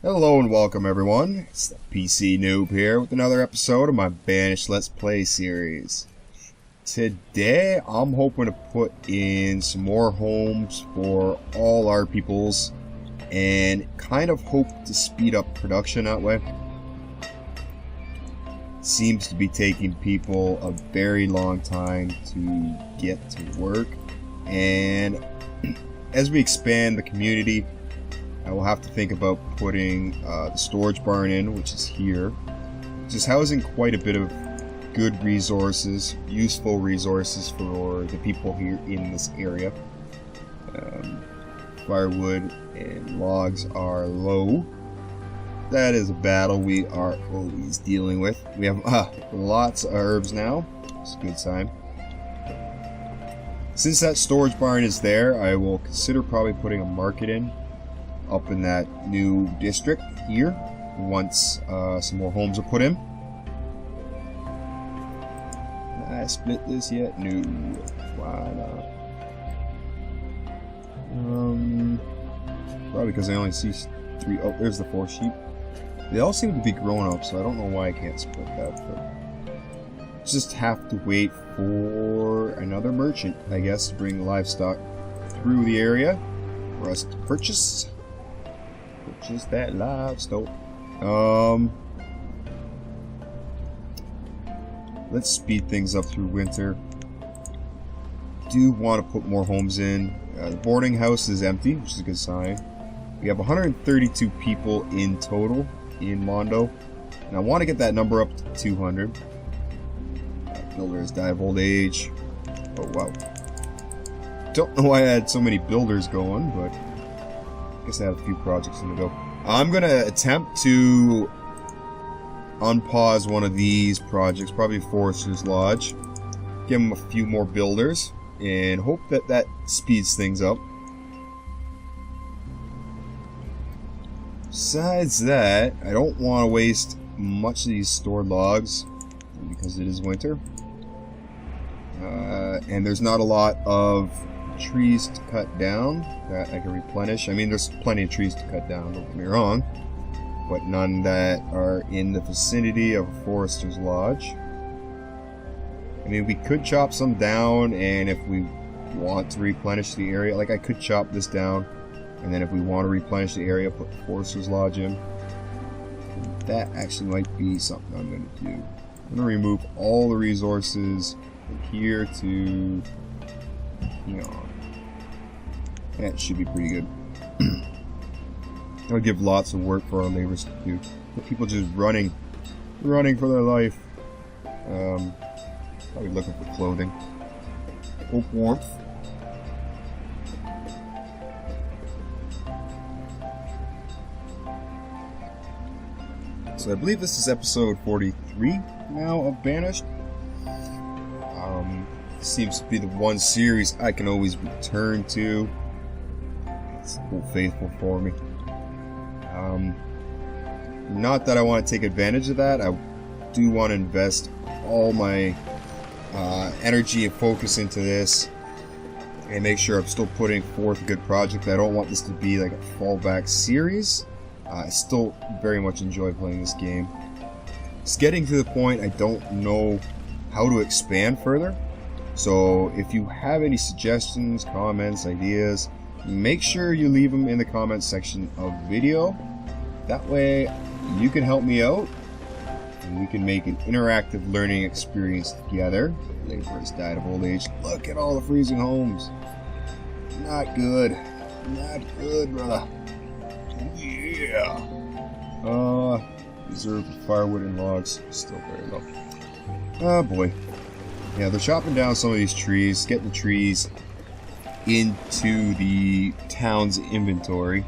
Hello and welcome everyone, it's the PC Noob here with another episode of my Banished Let's Play series. Today I'm hoping to put in some more homes for all our peoples and kind of hope to speed up production that way. Seems to be taking people a very long time to get to work, and as we expand the community I will have to think about putting the storage barn in, which is here, which is housing quite a bit of good resources, useful resources for the people here in this area. Firewood and logs are low. That is a battle we are always dealing with. We have lots of herbs now. It's a good sign. Since that storage barn is there, I will consider probably putting a market in up in that new district here once some more homes are put in. I split this yet? No. Why not? Probably because I only see 3. Oh, there's the 4 sheep. They all seem to be grown up, so I don't know why I can't split that, but just have to wait for another merchant, I guess, to bring livestock through the area for us to purchase. Just that livestock. Let's speed things up through winter. Do want to put more homes in. The boarding house is empty, which is a good sign. We have 132 people in total in Mondo, and I want to get that number up to 200. Builders die of old age. Oh wow. Don't know why I had so many builders going, but I guess I have a few projects in the go. I'm gonna attempt to unpause one of these projects, probably Forester's Lodge. Give them a few more builders and hope that that speeds things up. Besides that, I don't want to waste much of these stored logs because it is winter. And there's not a lot of trees to cut down that I can replenish. I mean, there's plenty of trees to cut down, don't get me wrong, but none that are in the vicinity of Forester's Lodge. I mean, we could chop some down, and if we want to replenish the area, like I could chop this down, and then if we want to replenish the area, put Forester's Lodge in. That actually might be something I'm going to do. I'm going to remove all the resources from here to that should be pretty good. That'll give lots of work for our laborers to do. People just running for their life. Probably looking for clothing. Hope warmth. So I believe this is episode 43 now of Banished. Seems to be the one series I can always return to. It's so faithful for me. Not that I want to take advantage of that. I do want to invest all my energy and focus into this and make sure I'm still putting forth a good project. I don't want this to be like a fallback series. I still very much enjoy playing this game. It's getting to the point I don't know how to expand further. So if you have any suggestions, comments, ideas, make sure you leave them in the comments section of the video. That way you can help me out and we can make an interactive learning experience together. Laborers died of old age. Look at all the freezing homes. Not good. Not good, brother. Yeah. Reserve firewood and logs. Still very low. Oh boy. Yeah, they're chopping down some of these trees, getting the trees into the town's inventory.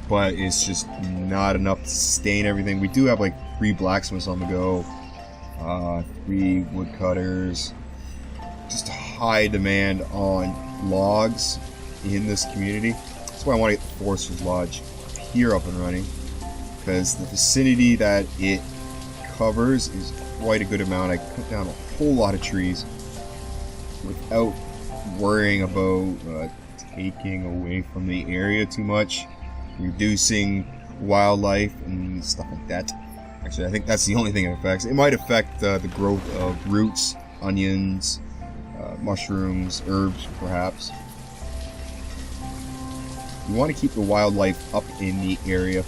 But it's just not enough to sustain everything. We do have like 3 blacksmiths on the go, 3 woodcutters. Just a high demand on logs in this community. That's why I want to get the Forester's Lodge here up and running, because the vicinity that it covers is quite a good amount. I cut down a whole lot of trees without worrying about taking away from the area too much. reducing wildlife and stuff like that. Actually, I think that's the only thing it affects. It might affect the growth of roots, onions, mushrooms, herbs, perhaps. You want to keep the wildlife up in the area.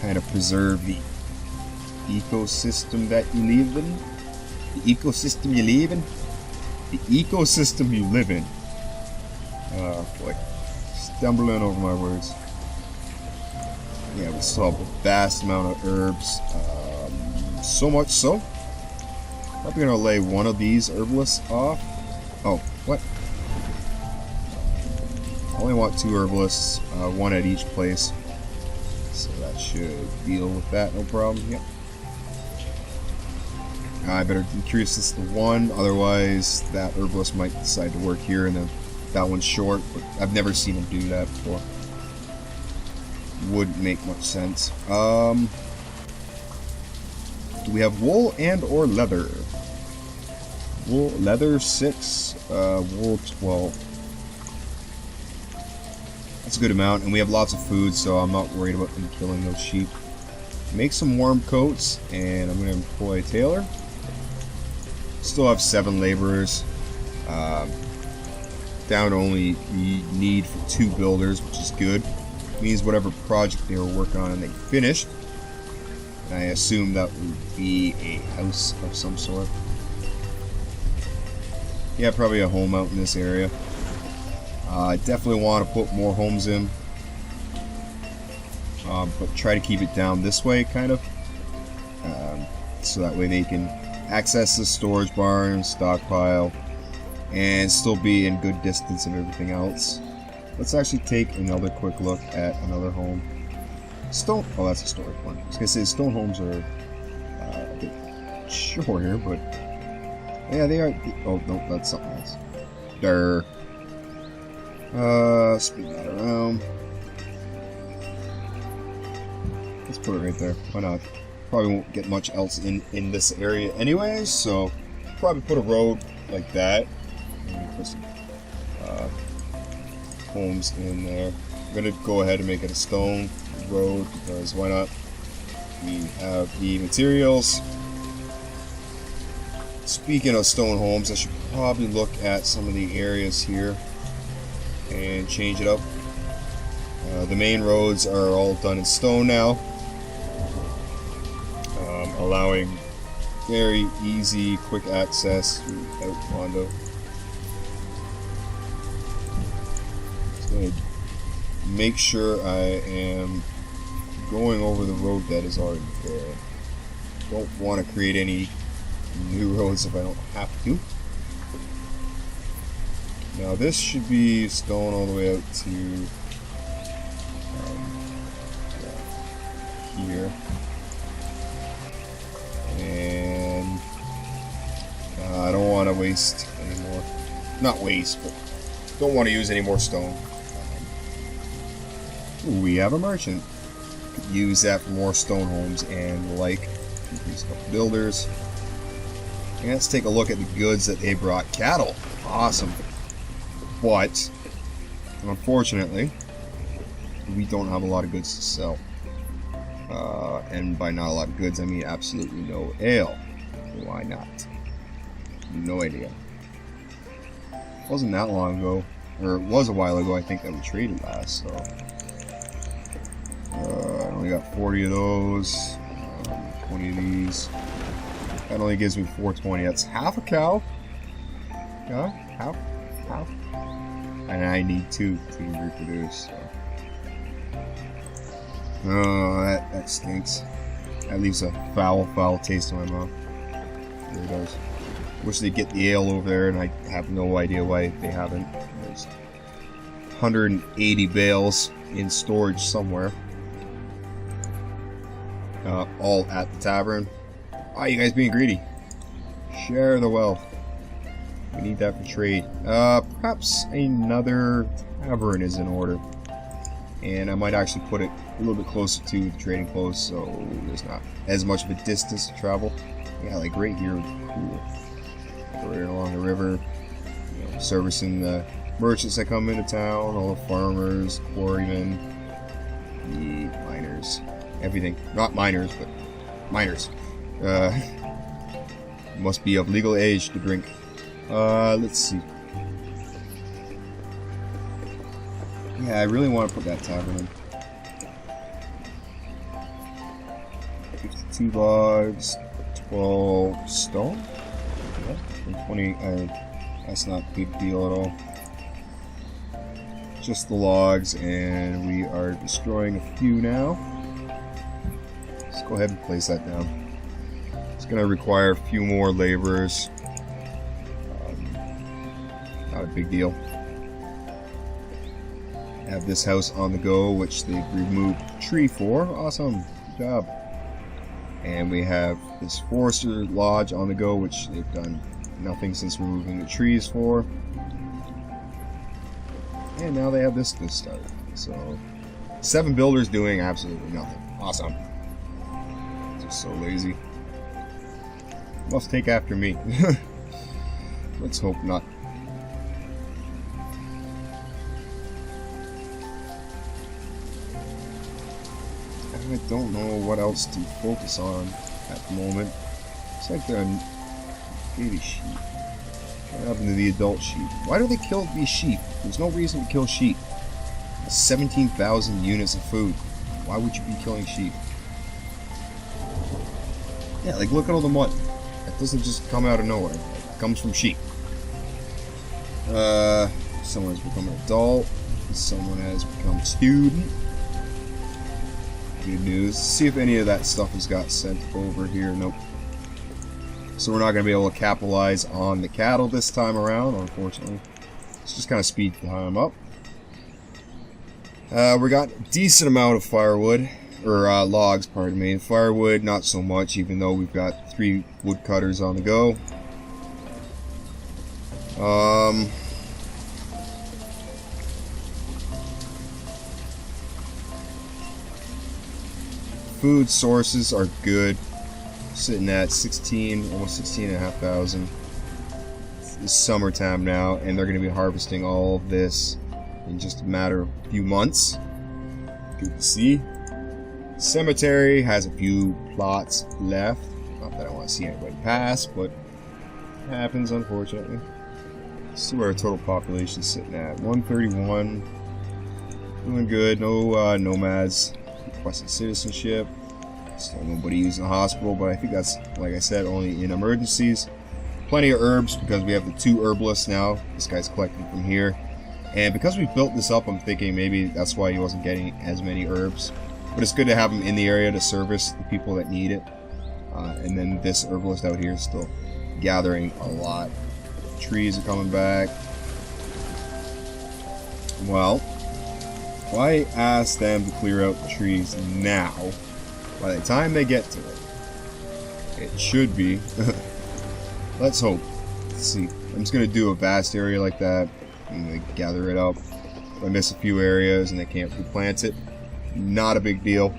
Kind of preserve the ecosystem that you live in. The ecosystem you live in. The ecosystem you live in. Oh boy. Stumbling over my words. Yeah, we still have a vast amount of herbs. So much so. Probably gonna lay one of these herbalists off. Oh, what? I only want 2 herbalists, one at each place. So that should deal with that, no problem. Yep. I better decrease this to 1, otherwise that herbalist might decide to work here and then that one's short, but I've never seen him do that before. Wouldn't make much sense. Do we have wool and or leather? Wool, leather 6, wool 12. That's a good amount, and we have lots of food, so I'm not worried about them killing those sheep. Make some warm coats, and I'm going to employ a tailor. Still have 7 laborers. Down to only need for 2 builders, which is good. Means whatever project they were working on and they finished. And I assume that would be a house of some sort. Yeah, probably a home out in this area. I definitely want to put more homes in. But try to keep it down this way, kind of. So that way they can access the storage barn, stockpile, and still be in good distance of everything else. Let's actually take another quick look at another home. Stone. Oh, that's a storage one. I was gonna say stone homes are a bit shorter, but yeah, they are. Oh no, that's something else. Durr. Spin that around. Let's put it right there. Why not? Probably won't get much else in this area anyways, so probably put a road like that. Put some homes in there. I'm gonna go ahead and make it a stone road because why not? We have the materials. Speaking of stone homes, I should probably look at some of the areas here and change it up. The main roads are all done in stone now, allowing very easy, quick access without Mondo. So I'm gonna make sure I am going over the road that is already there. Don't want to create any new roads if I don't have to. Now this should be stone all the way out to here. And I don't want to waste anymore. Not waste, but don't want to use any more stone. We have a merchant. Could use that for more stone homes and the like. Increase a couple builders. And let's take a look at the goods that they brought. Cattle. Awesome. But, unfortunately, we don't have a lot of goods to sell. And by not a lot of goods, I mean absolutely no ale. Why not? No idea. It wasn't that long ago, or it was a while ago, I think, that we traded last, so. I only got 40 of those, 20 of these. That only gives me 420. That's half a cow. Yeah, half. And I need 2 to reproduce, so. Oh, that stinks. That leaves a foul taste in my mouth. It really does. Wish they'd get the ale over there, and I have no idea why they haven't. There's 180 bales in storage somewhere. All at the tavern. Ah, you guys being greedy. Share the wealth. We need that for trade. Perhaps another tavern is in order. And I might actually put it a little bit closer to the trading post, so there's not as much of a distance to travel. Yeah, like right here would be cool. Right along the river, you know, servicing the merchants that come into town, all the farmers, quarrymen, the miners, everything. Not miners, but miners. Must be of legal age to drink. Let's see. Yeah, I really want to put that tavern in. 52 logs, 12 stone. Yeah, and 20. That's not a big deal at all. Just the logs, and we are destroying a few now. Let's go ahead and place that down. It's going to require a few more laborers. Not a big deal. Have this house on the go, which they've removed the tree for. Awesome. Good job. And we have this Forester Lodge on the go, which they've done nothing since removing the trees for. And now they have this to start. So, 7 builders doing absolutely nothing. Awesome. Just so lazy. Must take after me. Let's hope not. I don't know what else to focus on at the moment. It's like they're baby sheep. What happened to the adult sheep? Why do they kill these sheep? There's no reason to kill sheep. 17,000 units of food. Why would you be killing sheep? Yeah, like look at all the mud. That doesn't just come out of nowhere. It comes from sheep. Someone has become an adult. Someone has become a student. Good news. See if any of that stuff has got sent over here. Nope. So we're not going to be able to capitalize on the cattle this time around, unfortunately. Let's just kind of speed time up. We got a decent amount of firewood, or logs, pardon me. Firewood, not so much, even though we've got 3 woodcutters on the go. Food sources are good, sitting at 16, almost 16,500. It's summertime now, and they're going to be harvesting all of this in just a matter of a few months. Good to see. Cemetery has a few plots left. Not that I want to see anybody pass, but it happens, unfortunately. Let's see where our total population is sitting at. 131. Doing good. No nomads. Requested citizenship. Still nobody using the hospital, but I think that's, like I said, only in emergencies. Plenty of herbs because we have the 2 herbalists now. This guy's collecting from here. And because we built this up, I'm thinking maybe that's why he wasn't getting as many herbs. But it's good to have him in the area to service the people that need it. And then this herbalist out here is still gathering a lot. Trees are coming back. Well, if I ask them to clear out the trees now, by the time they get to it, it should be. Let's hope. Let's see. I'm just going to do a vast area like that and gather it up. If I miss a few areas and they can't replant it, not a big deal.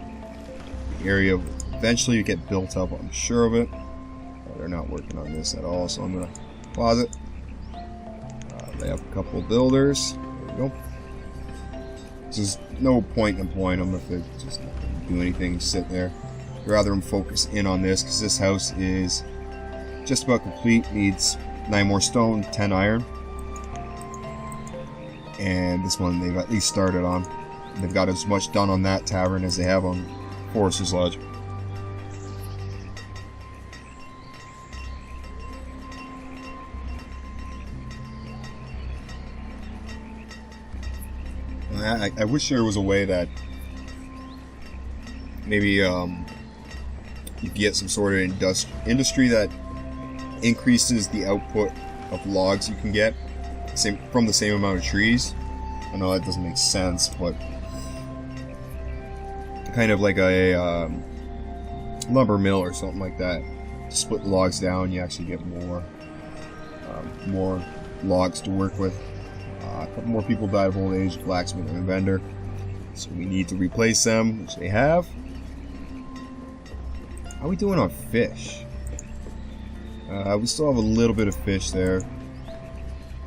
The area will eventually get built up, I'm sure of it. They're not working on this at all, so I'm going to pause it. They have a couple of builders. There we go. There's no point in employing them if they just don't do anything, sit there. I'd rather them focus in on this because this house is just about complete. Needs 9 more stone, 10 iron. And this one they've at least started on. They've got as much done on that tavern as they have on Forester's Lodge. I wish there was a way that maybe you could get some sort of industry that increases the output of logs you can get from the same amount of trees. I know that doesn't make sense, but kind of like a lumber mill or something like that. To split the logs down, you actually get more logs to work with. A couple more people died of old age, blacksmith and vendor. So we need to replace them, which they have. How are we doing on fish? We still have a little bit of fish there.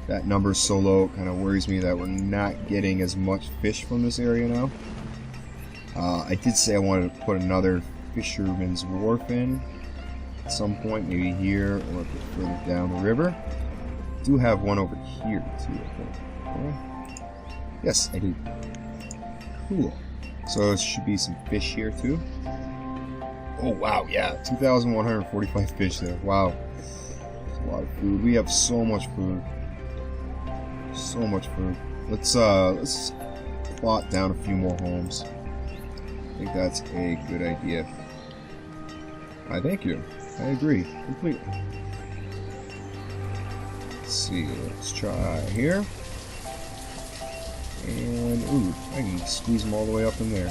That number is so low, it kind of worries me that we're not getting as much fish from this area now. I did say I wanted to put another fisherman's wharf in at some point, maybe here or a bit further down the river. I do have one over here too, I think. Okay. Yes, I do. Cool. So there should be some fish here too. Oh wow, yeah, 2,145 fish there. Wow, that's a lot of food. We have so much food. So much food. Let's plot down a few more homes. I think that's a good idea. I thank you. I agree completely. Let's see. Let's try here. And ooh, I can squeeze them all the way up in there.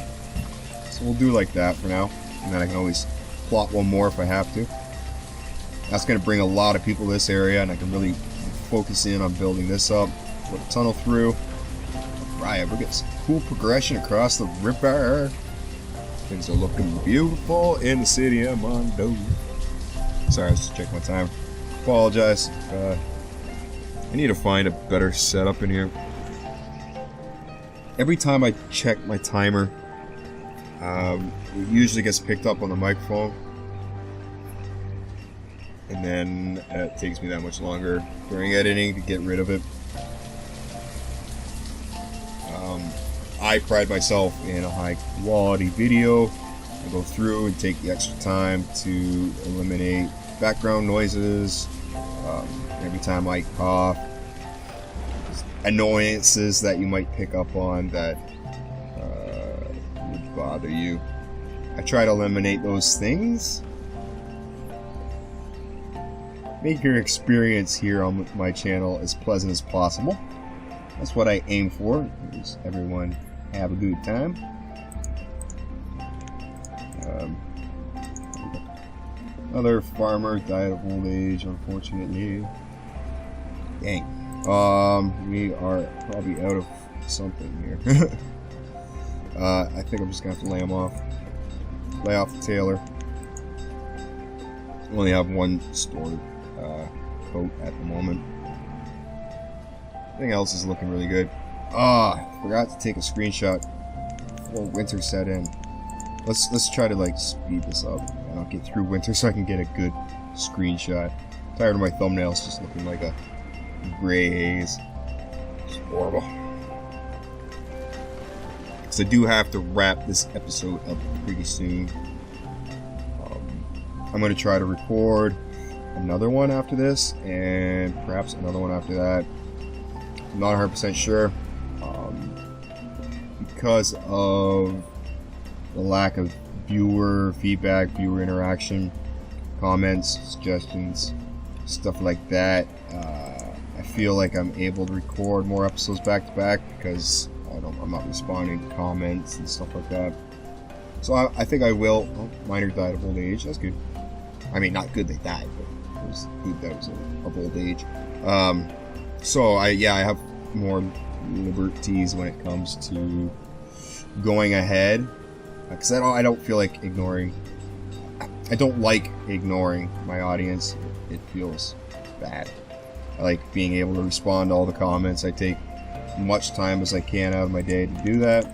So we'll do like that for now, and then I can always plot one more if I have to. That's going to bring a lot of people to this area, and I can really focus in on building this up. Put a tunnel through. Right, we're getting some cool progression across the river. Things are looking beautiful in the city of Mondo. Sorry, I was just checking my time. Apologize. I need to find a better setup in here. Every time I check my timer, it usually gets picked up on the microphone. And then it takes me that much longer during editing to get rid of it. I pride myself in a high quality video. I go through and take the extra time to eliminate background noises. Every time I cough, annoyances that you might pick up on that would bother you. I try to eliminate those things. Make your experience here on my channel as pleasant as possible. That's what I aim for, is everyone have a good time. Another farmer died of old age, unfortunately. Dang. We are probably out of something here. I think I'm just gonna have to lay him off. Lay off the tailor. Only have one stored coat at the moment. Everything else is looking really good. Forgot to take a screenshot before winter set in. Let's try to like speed this up and I'll get through winter so I can get a good screenshot. I'm tired of my thumbnails just looking like a gray haze. It's horrible. So I do have to wrap this episode up pretty soon. I'm going to try to record another one after this and perhaps another one after that. I'm not 100% sure because of the lack of viewer feedback, viewer interaction, comments, suggestions, stuff like that. I feel like I'm able to record more episodes back to back because I'm not responding to comments and stuff like that. So I think I will. Oh, miner died of old age. That's good. I mean, not good they died, but it was good that it was of old age. So I have more liberties when it comes to going ahead, because I don't feel like ignoring. I don't like ignoring my audience. It feels bad. I like being able to respond to all the comments. I take much time as I can out of my day to do that.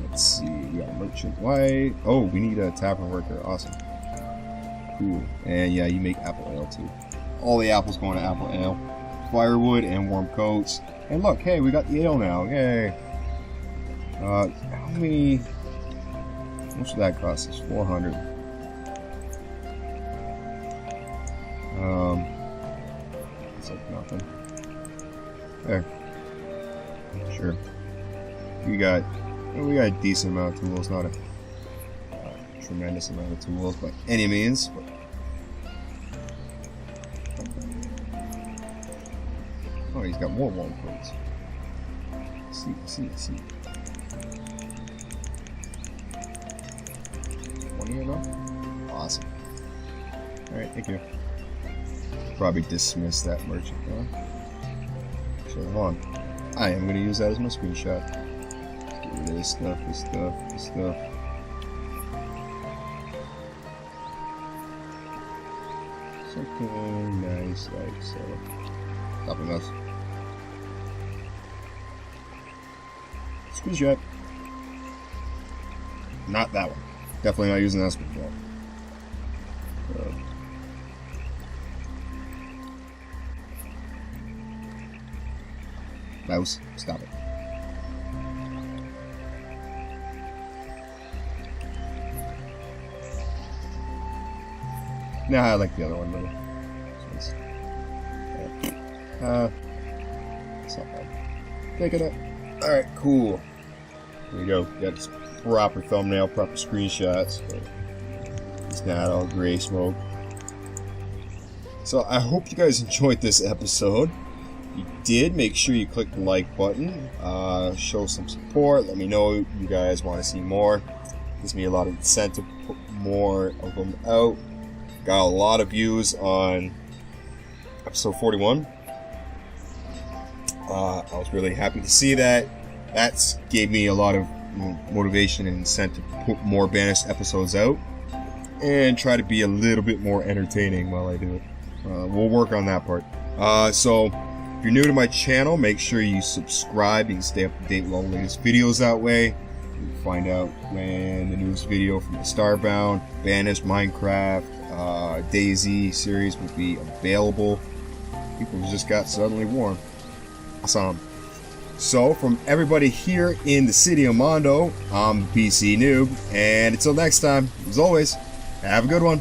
Let's see, we got merchant white. Oh, we need a tavern worker. Awesome. Cool. And yeah, you make apple ale too. All the apples going to apple ale. Firewood and warm coats. And look, hey, we got the ale now. Yay. How much did that cost us? 400. It's like nothing. There. Sure. We got a decent amount of tools, not a tremendous amount of tools by any means. But oh, he's got more warm coats. See. 20 enough? Awesome. Alright, thank you. Probably dismiss that merchant now. So hold on. I am going to use that as my screenshot. Let's get rid of this stuff. Something nice like so. Copy mouse. Screenshot. Not that one. Definitely not using that screenshot. Mouse, stop it. Nah, I like the other one better. It's not bad. Take it up. Alright, cool. Here we go. Got this proper thumbnail, proper screenshots. It's not all gray smoke. So I hope you guys enjoyed this episode. If you did, make sure you click the like button. Show some support. Let me know you guys want to see more. Gives me a lot of incentive to put more of them out. Got a lot of views on episode 41. I was really happy to see that. That gave me a lot of motivation and incentive to put more Banished episodes out and try to be a little bit more entertaining while I do it. We'll work on that part. So if you're new to my channel, make sure you subscribe. You can stay up to date with all the latest videos that way. You can find out when the newest video from the Starbound, Banished, Minecraft, Daisy series will be available. People just got suddenly warm. Awesome. So from everybody here in the city of Mondo, I'm BC Noob, and until next time, as always, have a good one.